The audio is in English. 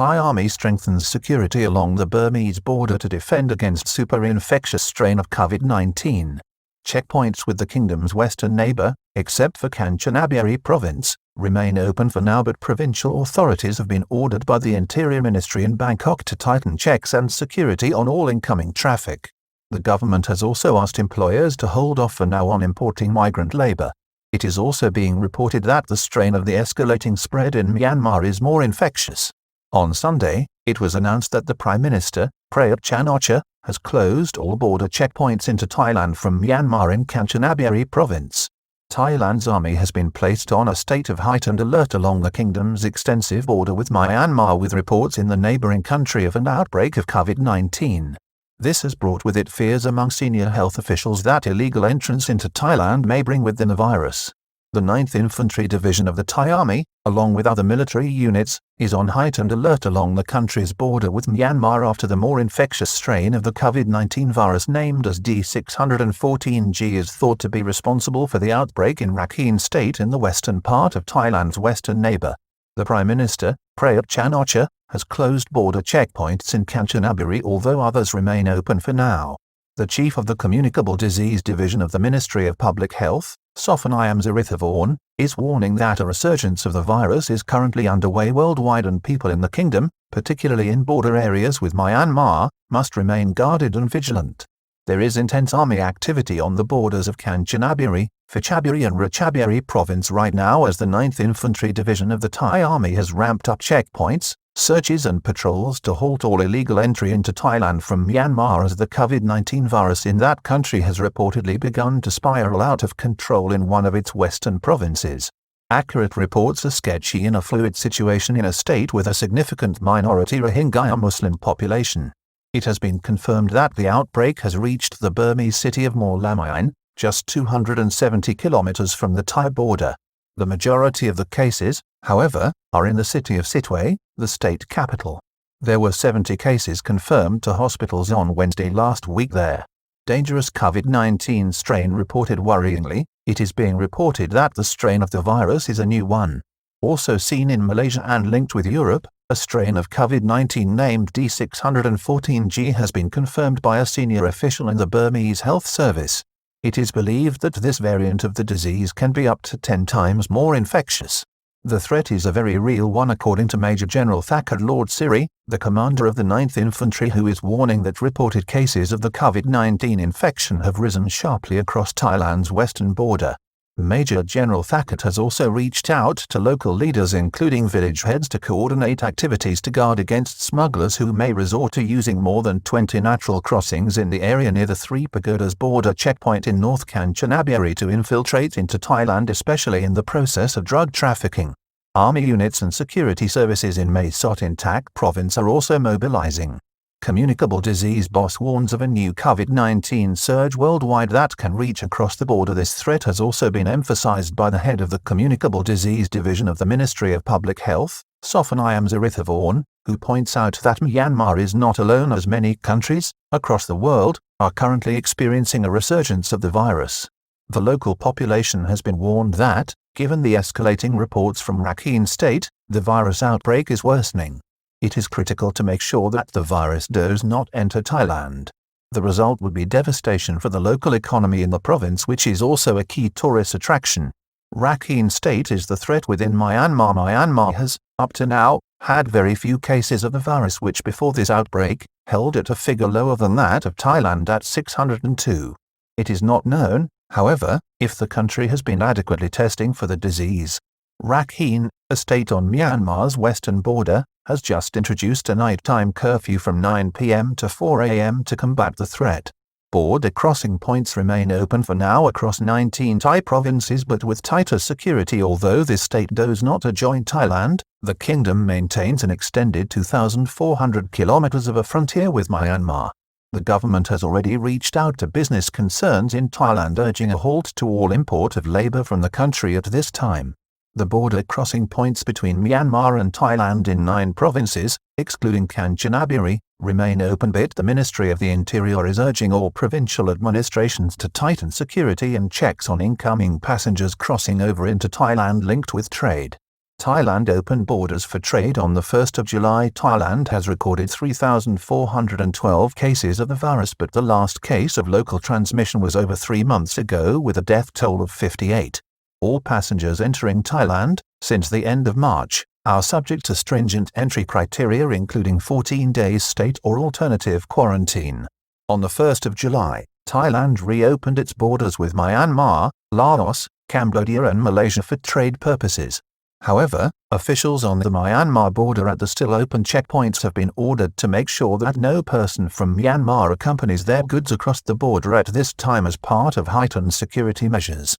Thai army strengthens security along the Burmese border to defend against super-infectious strain of COVID-19. Checkpoints with the kingdom's western neighbour, except for Kanchanaburi province, remain open for now, but provincial authorities have been ordered by the Interior Ministry in Bangkok to tighten checks and security on all incoming traffic. The government has also asked employers to hold off for now on importing migrant labour. It is also being reported that the strain of the escalating spread in Myanmar is more infectious. On Sunday, it was announced that the Prime Minister, Prayut Chan-o-cha, has closed all border checkpoints into Thailand from Myanmar in Kanchanaburi province. Thailand's army has been placed on a state of heightened alert along the kingdom's extensive border with Myanmar, with reports in the neighbouring country of an outbreak of COVID-19. This has brought with it fears among senior health officials that illegal entrance into Thailand may bring with them the virus. The 9th Infantry Division of the Thai Army, along with other military units, is on heightened alert along the country's border with Myanmar after the more infectious strain of the COVID-19 virus named as D614G is thought to be responsible for the outbreak in Rakhine State in the western part of Thailand's western neighbour. The Prime Minister, Prayut Chan-o-cha, has closed border checkpoints in Kanchanaburi, although others remain open for now. The Chief of the Communicable Disease Division of the Ministry of Public Health, Sophanayam Zarithavorn, is warning that a resurgence of the virus is currently underway worldwide and people in the kingdom, particularly in border areas with Myanmar, must remain guarded and vigilant. There is intense army activity on the borders of Kanchanaburi, Phetchaburi and Ratchaburi province right now, as the 9th Infantry Division of the Thai Army has ramped up checkpoints, searches and patrols to halt all illegal entry into Thailand from Myanmar, as the COVID-19 virus in that country has reportedly begun to spiral out of control in one of its western provinces. Accurate reports are sketchy in a fluid situation in a state with a significant minority Rohingya Muslim population. It has been confirmed that the outbreak has reached the Burmese city of Morlamine, just 270 kilometers from the Thai border. The majority of the cases, however, are in the city of Sittwe, the state capital. There were 70 cases confirmed to hospitals on Wednesday last week there. Dangerous COVID-19 strain reported. Worryingly, it is being reported that the strain of the virus is a new one. Also seen in Malaysia and linked with Europe, a strain of COVID-19 named D614G has been confirmed by a senior official in the Burmese Health Service. It is believed that this variant of the disease can be up to 10 times more infectious. The threat is a very real one, according to Major General Thakur Lord Siri, the commander of the 9th Infantry, who is warning that reported cases of the COVID-19 infection have risen sharply across Thailand's western border. Major General Thakur has also reached out to local leaders, including village heads, to coordinate activities to guard against smugglers who may resort to using more than 20 natural crossings in the area near the Three Pagodas border checkpoint in North Kanchanaburi to infiltrate into Thailand, especially in the process of drug trafficking. Army units and security services in Mae Sot in Tak province are also mobilizing. Communicable disease boss warns of a new COVID-19 surge worldwide that can reach across the border. This threat has also been emphasized by the head of the Communicable Disease Division of the Ministry of Public Health, Sophanayam Zarithavorn, who points out that Myanmar is not alone, as many countries across the world are currently experiencing a resurgence of the virus. The local population has been warned that, given the escalating reports from Rakhine State, the virus outbreak is worsening. It is critical to make sure that the virus does not enter Thailand. The result would be devastation for the local economy in the province, which is also a key tourist attraction. Rakhine State is the threat within Myanmar. Myanmar has, up to now, had very few cases of the virus, which before this outbreak, held at a figure lower than that of Thailand at 602. It is not known, however, if the country has been adequately testing for the disease. Rakhine, a state on Myanmar's western border, has just introduced a nighttime curfew from 9 p.m. to 4 a.m. to combat the threat. Border crossing points remain open for now across 19 Thai provinces, but with tighter security. Although this state does not adjoin Thailand, the kingdom maintains an extended 2,400 kilometers of a frontier with Myanmar. The government has already reached out to business concerns in Thailand, urging a halt to all import of labor from the country at this time. The border crossing points between Myanmar and Thailand in 9 provinces, excluding Kanchanaburi, remain open, but the Ministry of the Interior is urging all provincial administrations to tighten security and checks on incoming passengers crossing over into Thailand linked with trade. Thailand opened borders for trade on the 1st of July. Thailand has recorded 3,412 cases of the virus, but the last case of local transmission was over 3 months ago with a death toll of 58. All passengers entering Thailand, since the end of March, are subject to stringent entry criteria including 14 days state or alternative quarantine. On the 1st of July, Thailand reopened its borders with Myanmar, Laos, Cambodia and Malaysia for trade purposes. However, officials on the Myanmar border at the still open checkpoints have been ordered to make sure that no person from Myanmar accompanies their goods across the border at this time as part of heightened security measures.